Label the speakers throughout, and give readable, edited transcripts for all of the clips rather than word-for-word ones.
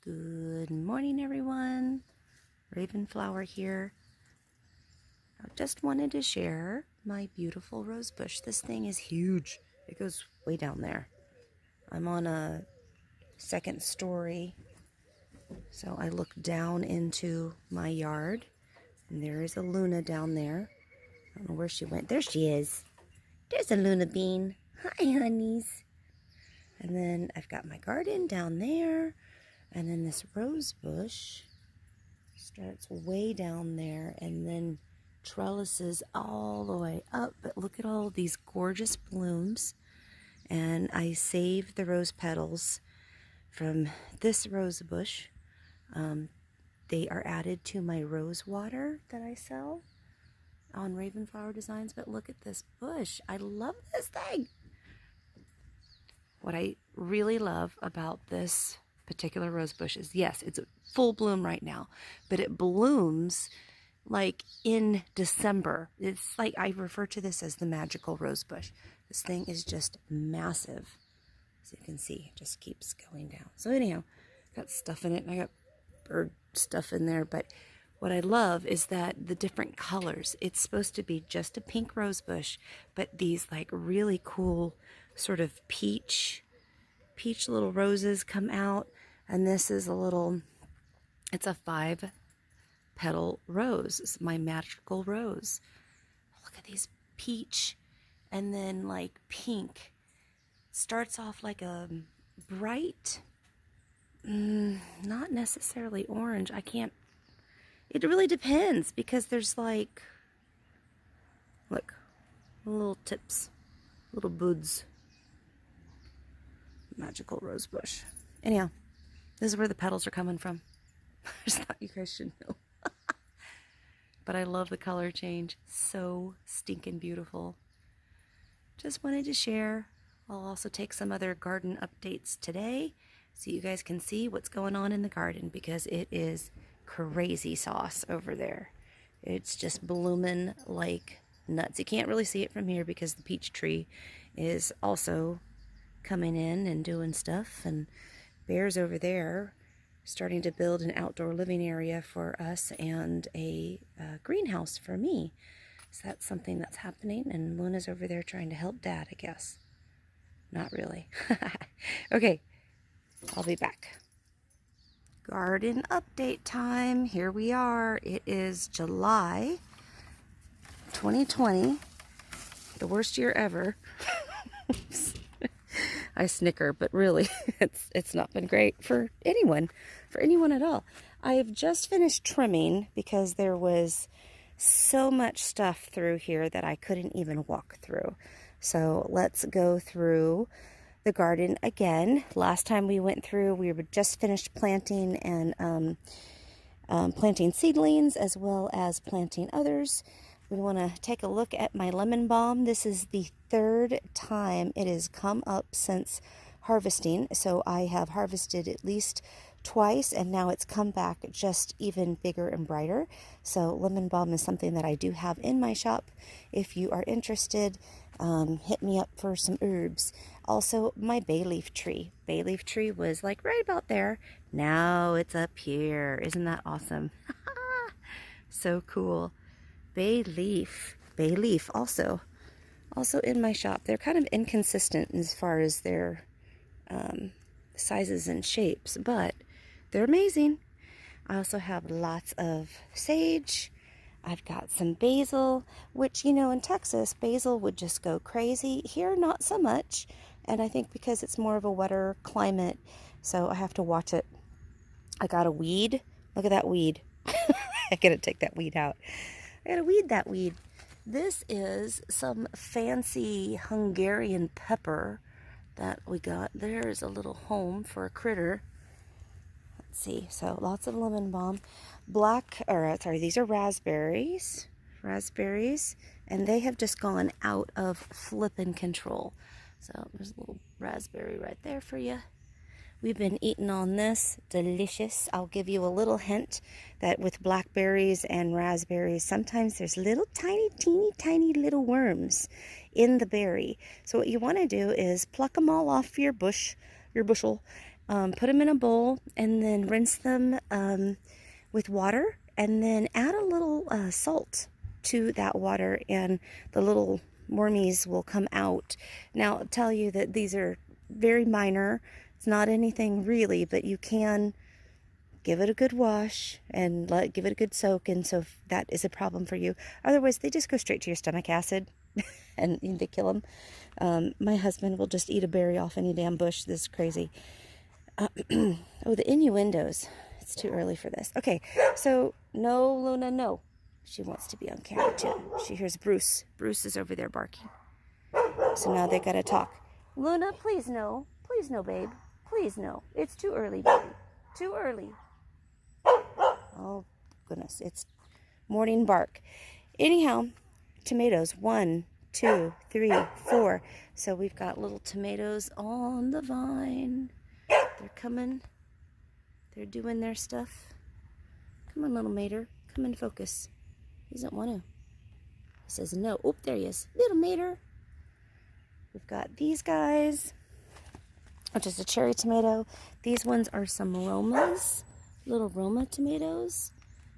Speaker 1: Good morning, everyone. Ravenflower here. I just wanted to share my beautiful rose bush. This thing is huge. It goes way down there. I'm on a second story, so I look down into my yard, and there is a Luna down there. I don't know where she went. There she is. There's a Luna bean. Hi, honeys. And then I've got my garden down there. And then this rose bush starts way down there and then trellises all the way up. But look at all these gorgeous blooms. And I save the rose petals from this rose bush. They are added to my rose water that I sell on Ravenflower Designs. But look at this bush. I love this thing. What I really love about this particular rose bush is, yes, it's a full bloom right now, but it blooms like in December. It's like, I refer to this as the magical rose bush. This thing is just massive. As you can see, it just keeps going down. So anyhow, got stuff in it, and I got bird stuff in there, but what I love is that the different colors. It's supposed to be just a pink rose bush, but these like really cool sort of peach little roses come out, and this is it's a 5-petal rose. It's my magical rose. Look at these peach and then like pink. Starts off like a bright, not necessarily orange. It really depends, because there's like, look, little tips, little buds. Magical rose bush. Anyhow, this is where the petals are coming from. I just thought you guys should know. But I love the color change. So stinking beautiful. Just wanted to share. I'll also take some other garden updates today so you guys can see what's going on in the garden, because it is crazy sauce over there. It's just blooming like nuts. You can't really see it from here because the peach tree is also coming in and doing stuff, and Bear's over there starting to build an outdoor living area for us and a greenhouse for me. So that's something that's happening, and Luna's over there trying to help Dad, I guess. Not really. Okay, I'll be back. Garden update time. Here we are. It is July 2020, the worst year ever. I snicker, but really, it's not been great for anyone at all. I have just finished trimming because there was so much stuff through here that I couldn't even walk through. So let's go through the garden again. Last time we went through, we were just finished planting and planting seedlings as well as planting others. We want to take a look at my lemon balm. This is the 3rd time it has come up since harvesting. So I have harvested at least twice, and now it's come back just even bigger and brighter. So lemon balm is something that I do have in my shop. If you are interested, hit me up for some herbs. Also, my bay leaf tree. Bay leaf tree was like right about there. Now it's up here. Isn't that awesome? So cool. Bay leaf also in my shop. They're kind of inconsistent as far as their sizes and shapes, but they're amazing. I also have lots of sage. I've got some basil, which, you know, in Texas, basil would just go crazy. Here, not so much, and I think because it's more of a wetter climate, so I have to watch it. I got a weed. Look at that weed. I gotta take that weed out. I gotta weed that weed. This is some fancy Hungarian pepper that we got. There's a little home for a critter. Let's see. So lots of lemon balm. These are raspberries. Raspberries. And they have just gone out of flippin' control. So there's a little raspberry right there for you. We've been eating on this. Delicious. I'll give you a little hint that with blackberries and raspberries, sometimes there's little tiny, teeny, tiny little worms in the berry. So what you want to do is pluck them all off your bushel Put them in a bowl and then rinse them with water, and then add a little salt to that water, and the little wormies will come out. Now, I'll tell you that these are very minor. It's not anything really, but you can give it a good wash and give it a good soak. And so if that is a problem for you, otherwise they just go straight to your stomach acid and they kill them. My husband will just eat a berry off any damn bush. This is crazy. Oh, the innuendos. It's too early for this. Okay, so no, Luna, no. She wants to be on camera too. She hears Bruce. Bruce is over there barking. So now they gotta talk. Luna, please no. Please no, babe. Please no. It's too early, baby. Too early. Oh, goodness. It's morning bark. Anyhow, tomatoes. 1, 2, 3, 4. So we've got little tomatoes on the vine. They're coming. They're doing their stuff. Come on, little mater. Come in focus. He doesn't want to. He says no. Oh, there he is. Little mater. We've got these guys, which is a cherry tomato. These ones are some Romas, little Roma tomatoes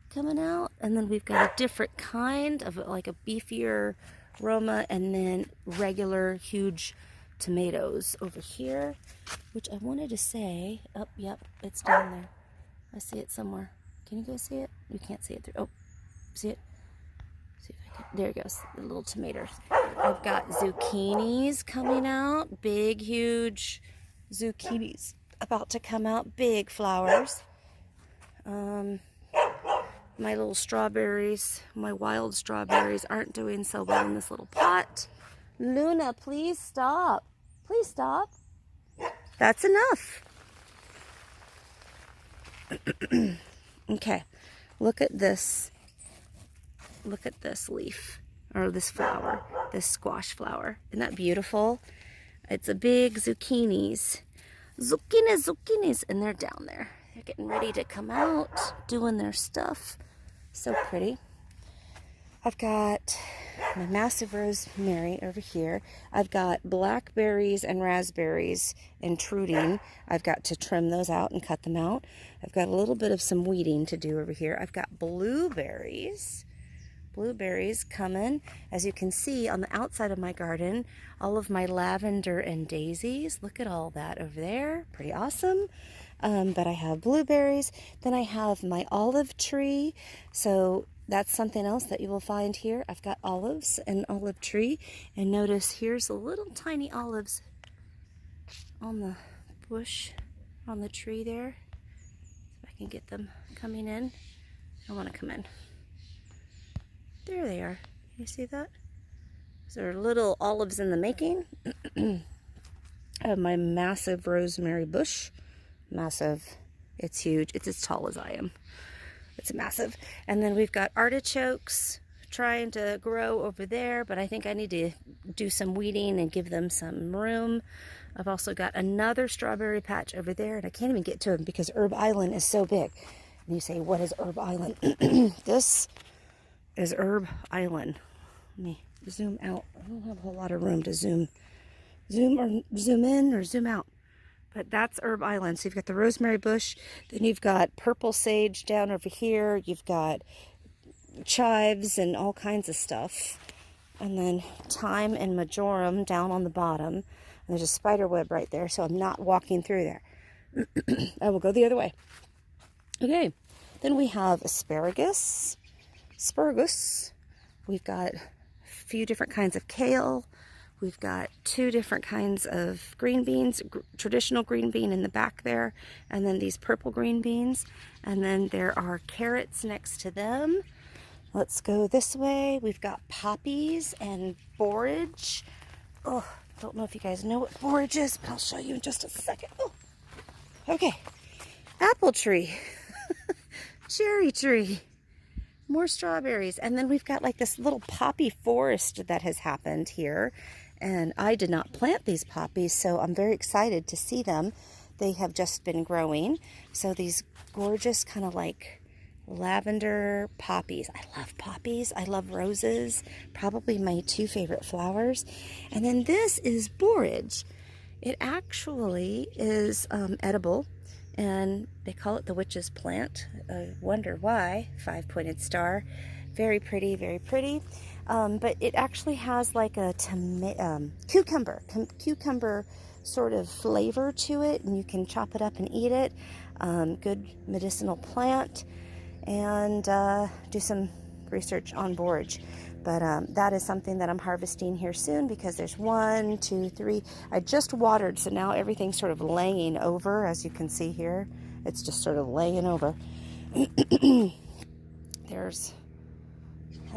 Speaker 1: coming out. And then we've got a different kind of like a beefier Roma, and then regular huge tomatoes over here, which I wanted to say, oh, yep, it's down there. I see it somewhere. Can you guys see it? You can't see it through. Oh, see it? See if I can. There it goes. The little tomatoes. I've got zucchinis coming out. Big, huge zucchinis about to come out. Big flowers. My little strawberries, my wild strawberries aren't doing so well in this little pot. Luna, please stop. Please stop. That's enough. Okay, look at this. Look at this leaf, or this flower, this squash flower. Isn't that beautiful? It's a big zucchinis. Zucchinis, and they're down there. They're getting ready to come out, doing their stuff. So pretty. I've got my massive rosemary over here. I've got blackberries and raspberries intruding. I've got to trim those out and cut them out. I've got a little bit of some weeding to do over here. I've got blueberries. Blueberries coming. As you can see on the outside of my garden, all of my lavender and daisies. Look at all that over there. Pretty awesome. But I have blueberries. Then I have my olive tree. So that's something else that you will find here. I've got olives and olive tree. And notice here's the little tiny olives on the bush, on the tree there. If I can get them coming in. I want to come in. There they are. You see that? Those are little olives in the making. I have my massive rosemary bush. Massive. It's huge. It's as tall as I am. It's massive. And then we've got artichokes trying to grow over there, but I think I need to do some weeding and give them some room. I've also got another strawberry patch over there, and I can't even get to them because Herb Island is so big. And you say, what is Herb Island? This is Herb Island. Let me zoom out. I don't have a whole lot of room to zoom in or zoom out. But that's Herb Island. So you've got the rosemary bush, then you've got purple sage down over here, you've got chives and all kinds of stuff, and then thyme and marjoram down on the bottom. And there's a spider web right there, so I'm not walking through there. I will go the other way. Okay, then we have asparagus. We've got a few different kinds of kale. We've got 2 different kinds of green beans, traditional green bean in the back there, and then these purple green beans. And then there are carrots next to them. Let's go this way. We've got poppies and borage. Oh, don't know if you guys know what borage is, but I'll show you in just a second. Oh, okay. Apple tree. Cherry tree. More strawberries. And then we've got like this little poppy forest that has happened here. And I did not plant these poppies, so I'm very excited to see them. They have just been growing. So these gorgeous kind of like lavender poppies. I love poppies. I love roses. Probably my 2 favorite flowers. And then this is borage. It actually is edible, and they call it the witch's plant. I wonder why. Five-pointed star. Very pretty, very pretty. But it actually has like a cucumber sort of flavor to it, and you can chop it up and eat it. Good medicinal plant, and do some research on borage. But that is something that I'm harvesting here soon, because there's 1, 2, 3. I just watered, so now everything's sort of laying over, as you can see here. It's just sort of laying over. I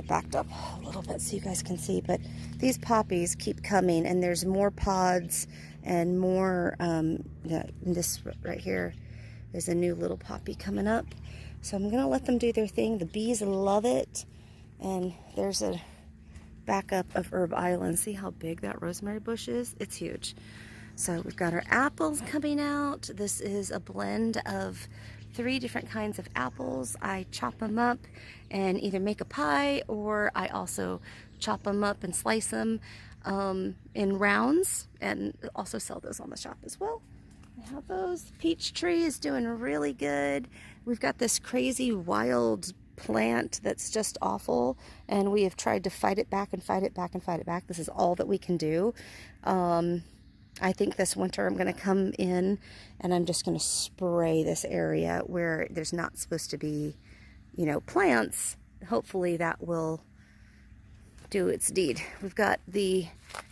Speaker 1: backed up a little bit so you guys can see, but these poppies keep coming, and there's more pods and more. This right here is a new little poppy coming up. So I'm going to let them do their thing. The bees love it. And there's a backup of Herb Island. See how big that rosemary bush is? It's huge. So we've got our apples coming out. This is a blend of 3 different kinds of apples. I chop them up and either make a pie, or I also chop them up and slice them in rounds, and also sell those on the shop as well. I have those. Peach tree is doing really good. We've got this crazy wild plant that's just awful, and we have tried to fight it back and fight it back and fight it back. This is all that we can do. I think this winter I'm going to come in and I'm just going to spray this area where there's not supposed to be, you know, plants. Hopefully that will do its deed. We've got the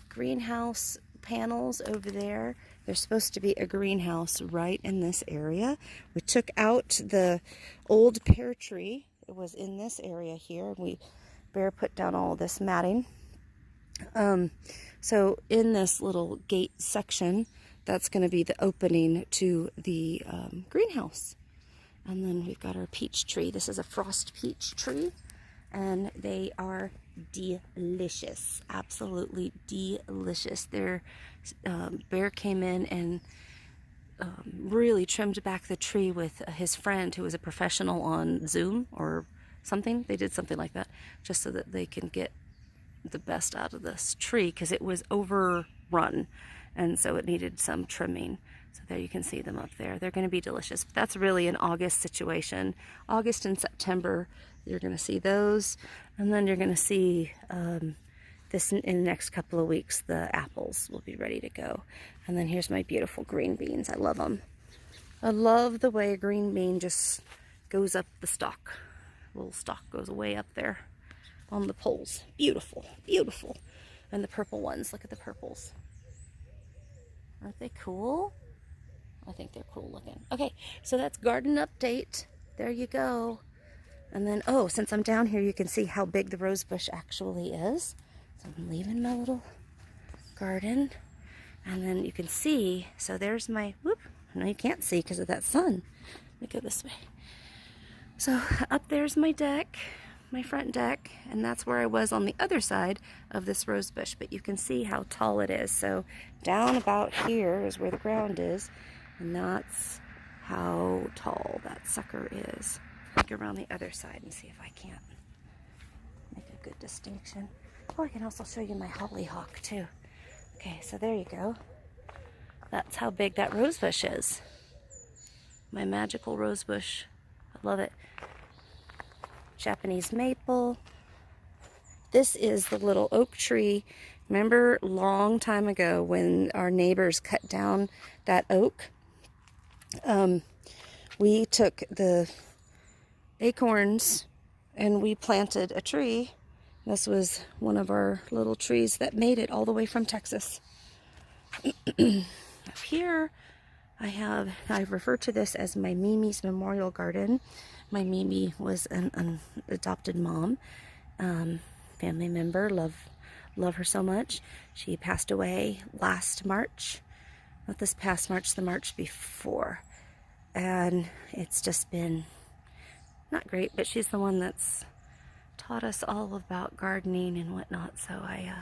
Speaker 1: greenhouse panels over there. There's supposed to be a greenhouse right in this area. We took out the old pear tree. It was in this area here. Bear put down all this matting. So in this little gate section, that's going to be the opening to the greenhouse. And then we've got our peach tree. This is a frost peach tree, and they are delicious. Absolutely delicious. Bear came in and really trimmed back the tree with his friend, who was a professional on Zoom or something. They did something like that just so that they can get the best out of this tree, because it was overrun, and so it needed some trimming. So there you can see them up there. They're going to be delicious. But that's really an August situation. August and September, you're going to see those, and then you're going to see this in the next couple of weeks. The apples will be ready to go. And then here's my beautiful green beans. I love them. I love the way a green bean just goes up the stalk. Little stalk goes way up there on the poles. Beautiful, beautiful. And the purple ones, look at the purples. Aren't they cool? I think they're cool looking. Okay, so that's garden update. There you go. And then, oh, since I'm down here, you can see how big the rose bush actually is. So I'm leaving my little garden. And then you can see, so there's my, whoop, no, you can't see because of that sun. Let me go this way. So up there's my deck, my front deck, and that's where I was on the other side of this rose bush, but you can see how tall it is. So down about here is where the ground is, and that's how tall that sucker is. Look around the other side and see if I can't make a good distinction. Oh, I can also show you my hollyhock too. Okay, so there you go. That's how big that rose bush is. My magical rose bush. I love it. Japanese maple. This is the little oak tree. Remember long time ago when our neighbors cut down that oak? We took the acorns and we planted a tree. This was one of our little trees that made it all the way from Texas. Up here, I refer to this as my Mimi's Memorial Garden. My Mimi was an adopted mom, family member. Love her so much. She passed away last March, not this past March, the March before. And it's just been not great, but she's the one that's taught us all about gardening and whatnot. So I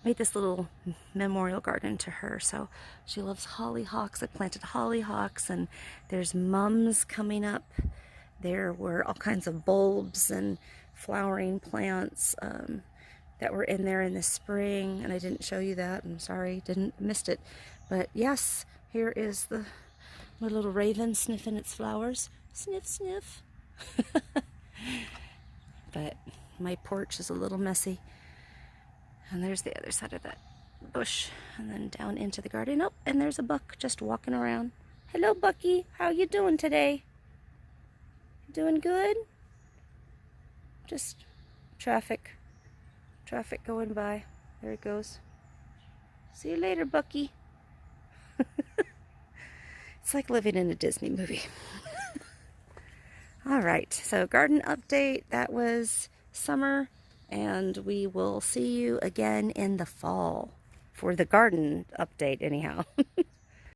Speaker 1: made this little memorial garden to her. So she loves hollyhocks. I planted hollyhocks, and there's mums coming up. There were all kinds of bulbs and flowering plants that were in there in the spring, and I didn't show you that. I'm sorry, missed it. But yes, here is my little raven sniffing its flowers. Sniff, sniff. But my porch is a little messy. And there's the other side of that bush. And then down into the garden. Oh, and there's a buck just walking around. Hello, Bucky. How you doing today? Doing good? Just traffic going by. There it goes. See you later, Bucky. It's like living in a Disney movie. All right, so garden update. That was summer, and we will see you again in the fall for the garden update anyhow.